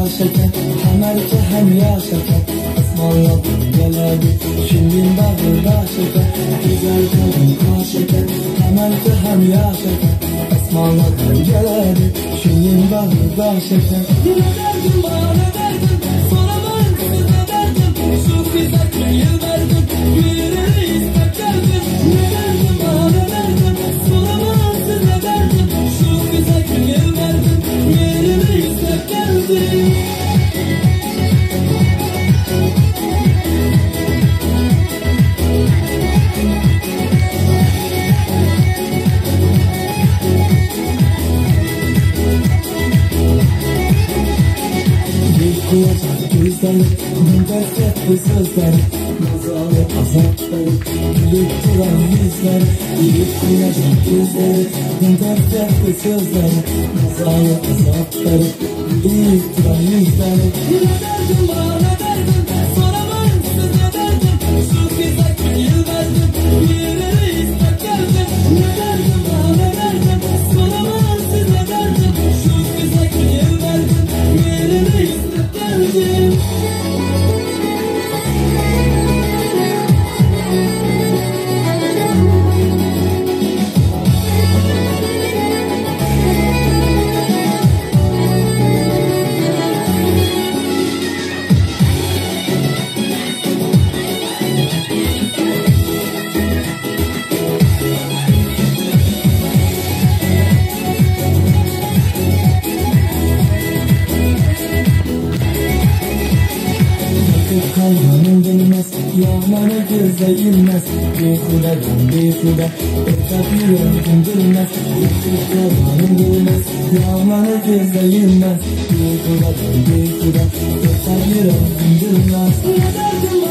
şeker, hem erkek hem yaşaken ısmarladım geledi. Şimdi bağırda şeker, güzel kadın kar şeker, hem erkek hem yaşaken ısmarladım geledi. Şimdi bağırda şeker. Ne derdim bana derdim, soramam size derdim. Şu kıza kıyıl verdim, gülleri istek geldim. Ne derdim bana derdim, soramam size derdim. Şu kıza kıyıl verdim, gülleri istek geldim. Kulacak gözleri, müberketli sözleri, nazalı azapları, gülüp duran yüzleri. Kulacak gözleri, müberketli sözleri, nazalı azapları, gülüp duran yüzleri. Ne derdim bana derdim, soramam size derdim. Şu kıza kıyıl verdim, gülleri istek geldim. Ne derdim bana derdim, soramam size derdim. Şu kıza kıyıl verdim, gülleri istek geldim. Kalmanın değmez, yağmanı göze ilmez. Beyhudadan beyhuda, etraf yüreğim bilmez. Kalmanın değmez, yağmanı göze ilmez. Beyhudadan beyhuda, etraf yüreğim bilmez. Ne derdim